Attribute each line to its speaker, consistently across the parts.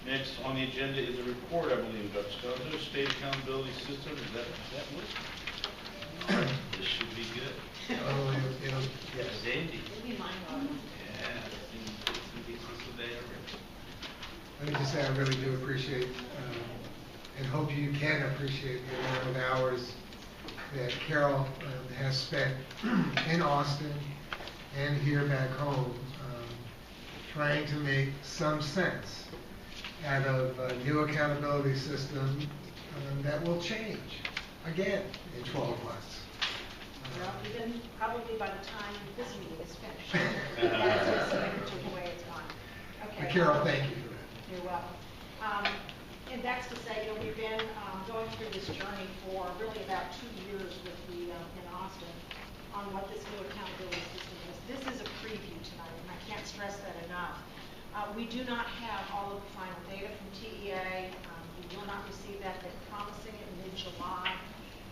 Speaker 1: Next on the agenda is a report, I believe, Dr. Scalzo, State Accountability System. Is that what? This should be good.
Speaker 2: Oh, yes.
Speaker 1: Dandy.
Speaker 3: Maybe mine are.
Speaker 1: Yeah, I've seen bits and pieces of that already.
Speaker 2: Let me just say, I really do appreciate, and hope you can appreciate the amount of hours that Carol has spent in Austin and here back home, trying to make some sense out of a new accountability system that will change again in 12 months.
Speaker 3: Well, even probably by the time this meeting is finished. That's just the way it's gone. Okay.
Speaker 2: Carol, thank you for that.
Speaker 3: You're welcome. And that's to say, we've been going through this journey for really about 2 years with the in Austin on what this new accountability system is. This is a preview tonight, and I can't stress that enough. We do not have all of the final data from TEA. We will not receive that. They're promising it mid-July.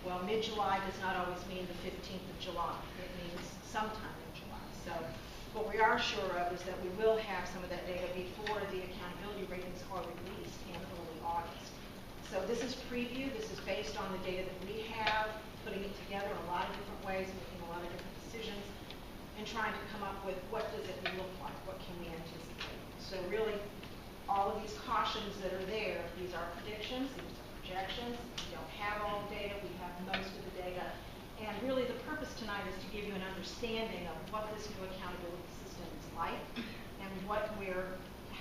Speaker 3: Well, mid-July does not always mean the 15th of July. It means sometime in July. So what we are sure of is that we will have some of that data before the accountability ratings are released in early August. So this is preview. This is based on the data that we have, putting it together in a lot of different ways, making a lot of different decisions, and trying to come up with what does it look like, what can we anticipate. So really, all of these cautions that are there, these are predictions, these are projections. We don't have all the data, we have most of the data. And really the purpose tonight is to give you an understanding of what this new accountability system is like and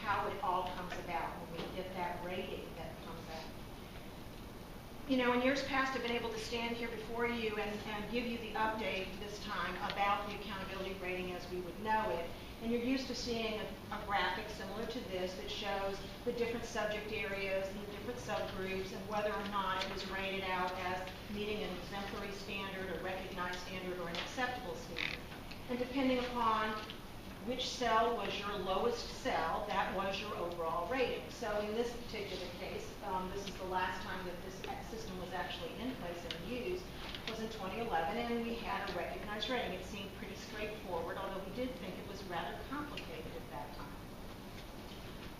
Speaker 3: how it all comes about when we get that rating that comes out. In years past, I've been able to stand here before you and give you the update this time about the accountability rating as we would know it. And you're used to seeing a graphic similar to this that shows the different subject areas and the different subgroups and whether or not it was rated out as meeting an exemplary standard, a recognized standard, or an acceptable standard. And depending upon which cell was your lowest cell, that was your overall rating. So in this particular case, this is the last time that this system was actually in place and used, was in 2011, and we had a recognized rating. It seemed pretty straightforward, although we did think it was rather complicated at that time.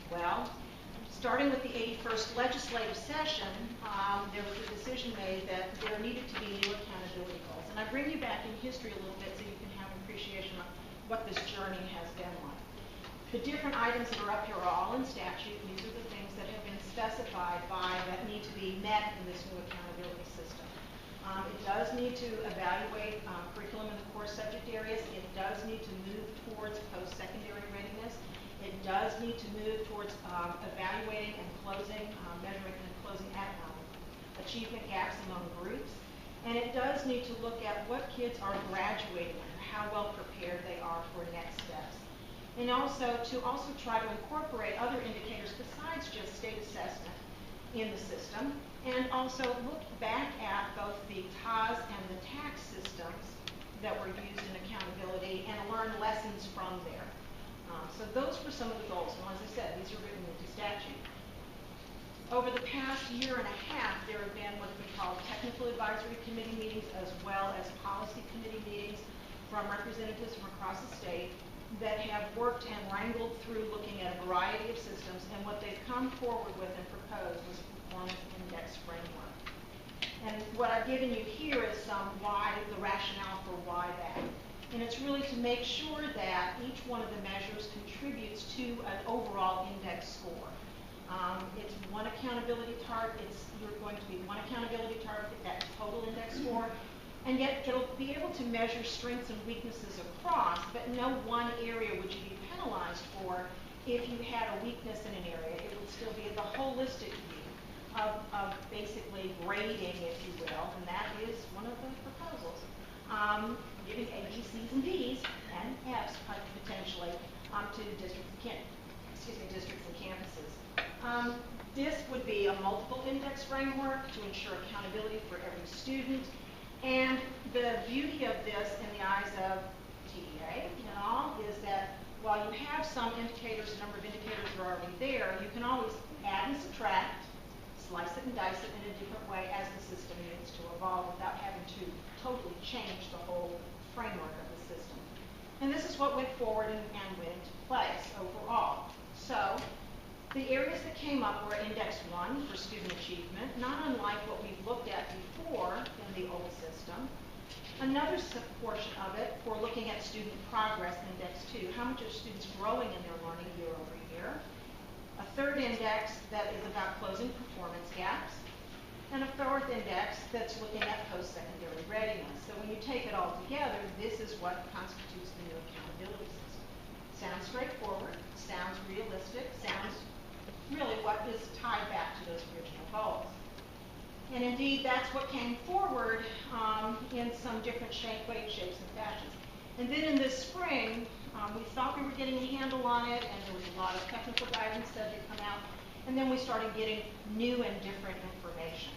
Speaker 3: Well, starting with the 81st legislative session, there was a decision made that there needed to be new accountability goals. And I bring you back in history a little bit so you can have an appreciation of what this journey has been like. The different items that are up here are all in statute. These are the things that have been specified that need to be met in this new accountability system. It does need to evaluate curriculum in the core subject areas. It does need to move towards post-secondary readiness. It does need to move towards evaluating and measuring and closing achievement gaps among groups. And it does need to look at what kids are graduating and how well prepared they are for next steps. And also to try to incorporate other indicators besides just state assessment in the system, and also look back at both the TAS and the tax systems that were used in accountability and learn lessons from there. So those were some of the goals. And as I said, these are written into statute. Over the past year and a half, there have been what we call technical advisory committee meetings as well as policy committee meetings from representatives from across the state that have worked and wrangled through looking at a variety of systems, and what they've come forward with and proposed was a performance index framework. And what I've given you here is the rationale for why that. And it's really to make sure that each one of the measures contributes to an overall index score. It's one accountability target. You're going to be one accountability target, that total index score. And yet it'll be able to measure strengths and weaknesses across, but no one area would you be penalized for if you had a weakness in an area. It would still be the holistic view of basically grading, if you will, and that is one of the proposals. Giving A, B, C's, and D's, and F's potentially to districts and campuses. This would be a multiple index framework to ensure accountability for every student. And the beauty of this in the eyes of TEA and all is that while you have some indicators, a number of indicators are already there, you can always add and subtract, slice it and dice it in a different way as the system needs to evolve without having to totally change the whole framework of the system. And this is what went forward and went into place overall. So The areas that came up were index 1 for student achievement, not unlike what we've looked at before in the old system. Another portion of it for looking at student progress, index 2, how much are students growing in their learning year over year. A third index that is about closing performance gaps, and a fourth index that's looking at post-secondary readiness. So when you take it all together, this is what constitutes the new accountability system. Sounds straightforward, sounds realistic, sounds really what is tied back to those original goals. And indeed, that's what came forward in some different shapes, and fashions. And then in this spring, we thought we were getting a handle on it, and there was a lot of technical guidance that had come out. And then we started getting new and different information.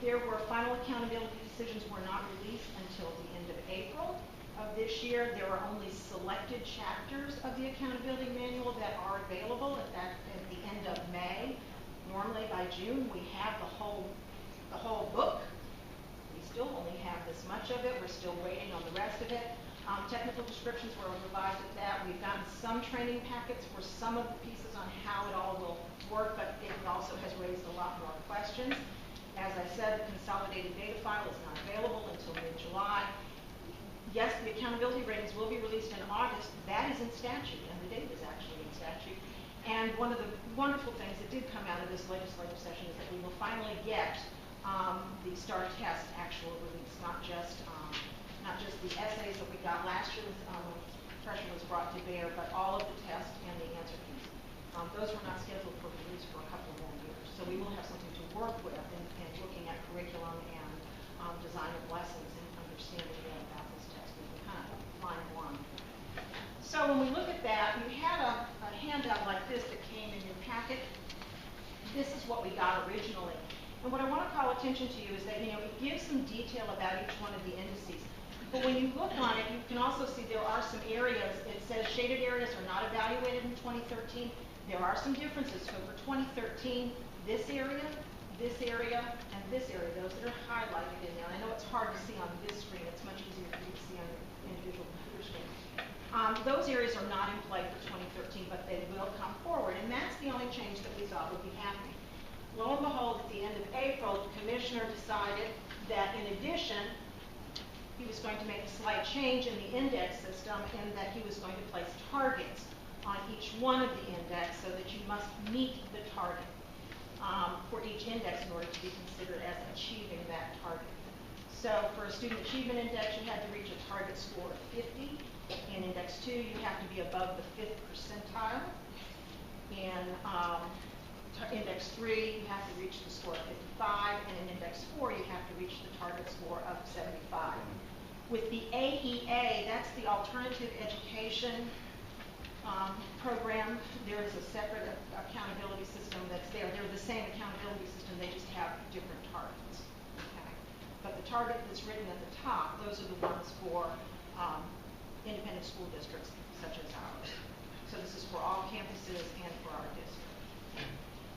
Speaker 3: There were final accountability decisions were not released until the end of April of this year. There are only selected chapters of the accountability manual that are available at the end of May. Normally by June we have the whole book. We still only have this much of it. We're still waiting on the rest of it. Technical descriptions were revised at that. We've gotten some training packets for some of the pieces on how it all will work, but it also has raised a lot more questions. As I said, the consolidated data file is not available until mid-July. Yes, the accountability ratings will be released in August. That is in statute, and the date is actually in statute. And one of the wonderful things that did come out of this legislative session is that we will finally get the STAR test actual release, not just the essays that we got last year when pressure was brought to bear, but all of the tests and the answer keys. Those were not scheduled for release for a couple more years. So we will have something to work with in looking at curriculum and design of lessons and understanding about this test. We can kind of flying blind. So when we look at that, you had a handout like this that came in your packet. This is what we got originally. And what I want to call attention to you is that, it gives some detail about each one of the indices. But when you look on it, you can also see there are some areas. It says shaded areas are not evaluated in 2013. There are some differences. So for 2013, this area, and this area, those that are highlighted in there. I know it's hard to see on this screen. It's much easier for you to see on your individual computer screen. Those areas are not in play for 2013, but they will come forward. And that's the only change that we thought would be happening. Lo and behold, at the end of April, the commissioner decided that in addition, he was going to make a slight change in the index system and that he was going to place targets on each one of the index so that you must meet the target for each index in order to be considered as achieving that target. So for a student achievement index, you had to reach a target score of 50. In index 2, you have to be above the 5th percentile. In index 3, you have to reach the score of 55, and in index 4, you have to reach the target score of 75. With the AEA, that's the Alternative Education program. There is a separate accountability system that's there. They're the same accountability system, they just have different targets. Okay? But the target that's written at the top, those are the ones for independent school districts such as ours. So this is for all campuses and for our district.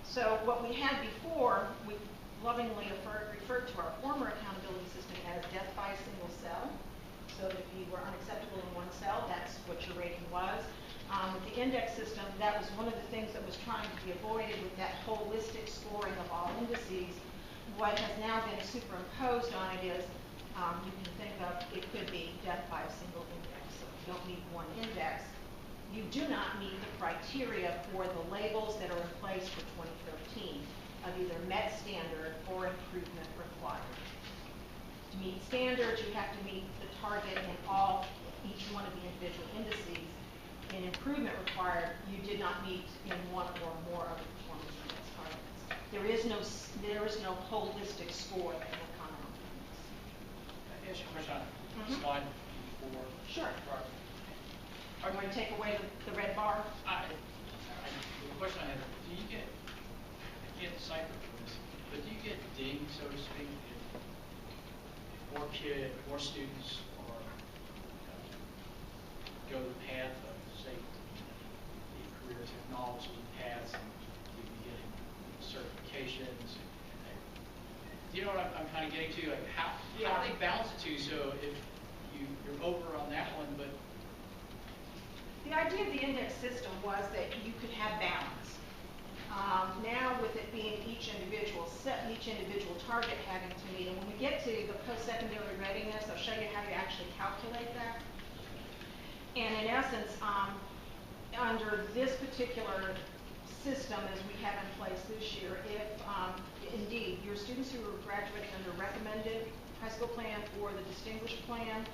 Speaker 3: So what we had before, we lovingly referred to our former accountability system as death by a single cell. So that if you were unacceptable in one cell, that's what your rating was. With the index system, that was one of the things that was trying to be avoided with that holistic scoring of all indices. What has now been superimposed on it is you can think of it could be death by a single index. So if you don't meet one index, you do not meet the criteria for the labels that are in place for 2013 of either met standard or improvement required. To meet standards, you have to meet the target in each one of the individual indices. In improvement required, you did not meet in one or more of the performance index targets. There is no holistic score that will come out.
Speaker 4: Can I ask you a question on slide 4?
Speaker 3: Sure. Are you going to take away the red bar?
Speaker 4: The question I have, do you get, I can't decipher for this, but do you get dinged, so to speak, if more students are go the path of, say, the career technology paths, and you'd be getting certifications? Do you know what I'm kind of getting to? Like how do they balance the two? So if you're over on that one, but...
Speaker 3: The idea of the index system was that you could have balance. set each individual target having to meet. And when we get to the post-secondary readiness, I'll show you how you actually calculate that. And in essence, under this particular system as we have in place this year, if indeed your students who are graduating under recommended high school plan or the distinguished plan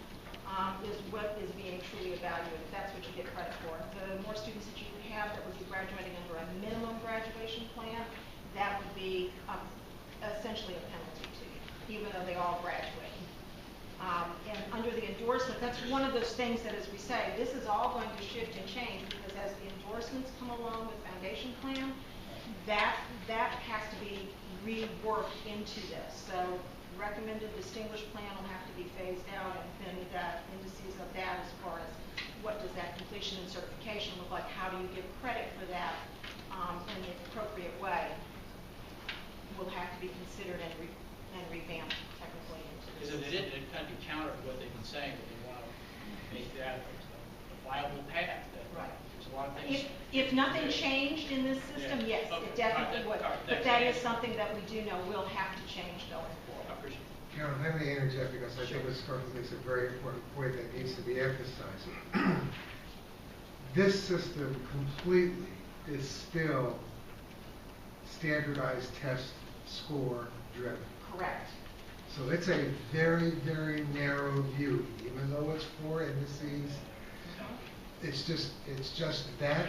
Speaker 3: is what is being truly evaluated. That's what you get credit for. The more students that you have that would be graduating under a minimum graduation plan, that would be essentially a penalty to you, even though they all graduate. And under the endorsement, that's one of those things that, as we say, this is all going to shift and change because as the endorsements come along with foundation plan, that has to be reworked into this. So recommended distinguished plan will have to be phased out, and then we've got indices of that as far as what does that completion and certification look like, how do you give credit for that in the appropriate way will have to be considered and revamped technically into this.
Speaker 4: Because if it kind of be counter to what they've been saying, that they want to make that a viable path.
Speaker 3: Right.
Speaker 4: There's a lot of things.
Speaker 3: If nothing changed in this system,
Speaker 4: Yeah.
Speaker 3: yes,
Speaker 4: Okay.
Speaker 3: it definitely would.
Speaker 4: All right.
Speaker 3: But that is something that we do know will have to change going forward.
Speaker 4: I appreciate it.
Speaker 2: Carol, let me interject because I think Ms. Carter makes a very important point that needs to be emphasized. This system completely is still standardized test score driven.
Speaker 3: Correct.
Speaker 2: So it's a very, very narrow view, even though it's 4 indices. It's just that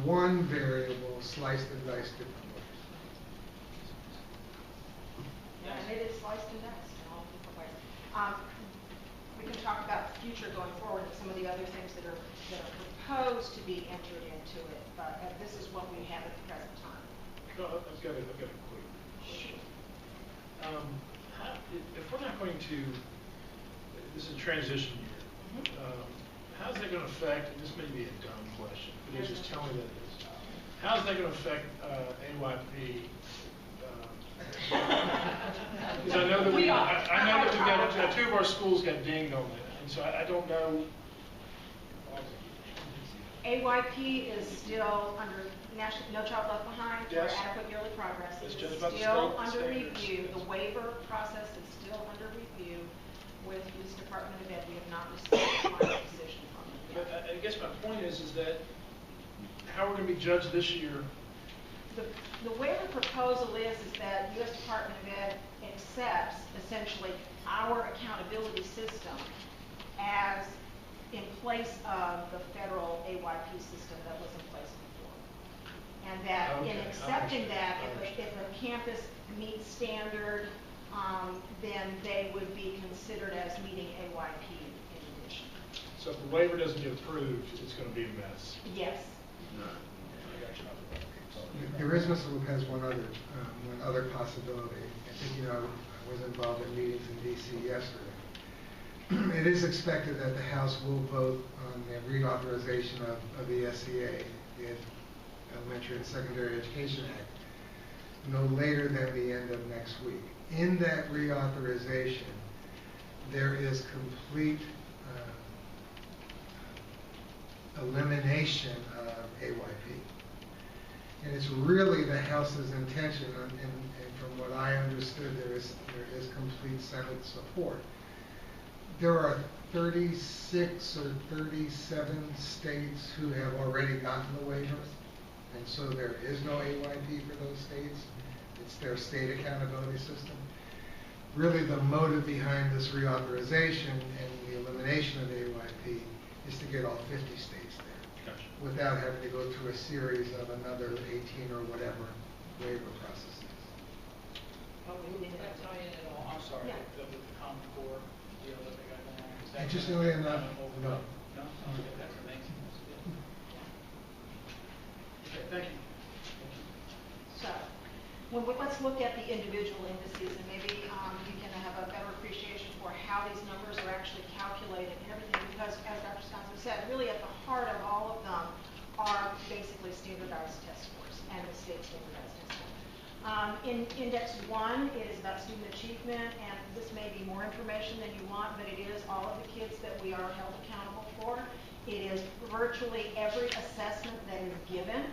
Speaker 2: one variable sliced and diced different ways.
Speaker 3: Yeah, and it is sliced and diced in all different ways. We can talk about the future going forward and some of the other things that are proposed to be entered into it, but this is what we have at the present time.
Speaker 5: No, I've got a quick.
Speaker 3: Sure.
Speaker 5: If we're not going to, this is a transition year, how's that going to affect, and this may be a dumb question, but just tell me that it is. How's that going to affect AYP? Because I know that I know that we've got 2 of our schools got dinged on that, and so I don't know.
Speaker 3: AYP is still under National No Child Left Behind for
Speaker 5: Yes.
Speaker 3: adequate yearly progress. It
Speaker 5: It's
Speaker 3: is
Speaker 5: just about the
Speaker 3: still
Speaker 5: state
Speaker 3: under
Speaker 5: standards.
Speaker 3: review. The waiver process is still under review with the Police Department of Ed. We have not received a final decision from them
Speaker 5: But
Speaker 3: yet.
Speaker 5: I guess my point is that how we're going to be judged this year.
Speaker 3: The waiver proposal is that U.S. Department of Ed accepts essentially our accountability system as in place of the federal AYP system that was in place before. And that in
Speaker 5: Okay,
Speaker 3: accepting that,
Speaker 5: I
Speaker 3: if a campus meets standard, then they would be considered as meeting AYP in addition.
Speaker 5: So if the waiver doesn't get approved, it's going to be a mess.
Speaker 3: Yes.
Speaker 2: There is, Mr. Lopez, one other possibility. I think, I was involved in meetings in D.C. yesterday. It is expected that the House will vote on the reauthorization of the SEA, the Elementary and Secondary Education Act, no later than the end of next week. In that reauthorization, there is complete elimination of AYP. And it's really the House's intention, and from what I understood, there is complete Senate support. There are 36 or 37 states who have already gotten the waivers, and so there is no AYP for those states. It's their state accountability system. Really, the motive behind this reauthorization and the elimination of the AYP is to get all 50 states there,
Speaker 5: Gotcha.
Speaker 2: without having to go through a series of another 18 or whatever waiver processes.
Speaker 4: Did that tie in at all? I'm sorry,
Speaker 3: Yeah.
Speaker 4: with the Common Core deal that they got going on? Is that
Speaker 2: Interestingly
Speaker 4: kind of
Speaker 2: enough, no.
Speaker 4: No? Okay, that's amazing. That's good.
Speaker 5: Okay, thank you.
Speaker 3: So, let's look at the individual indices, and maybe you can have a better appreciation for how these numbers are actually calculated and everything, because as Dr. Sconzo said, really at the heart of all of them are basically standardized test scores and the state standardized test scores. In Index 1, it is about student achievement, and this may be more information than you want, but it is all of the kids that we are held accountable for. It is virtually every assessment that is given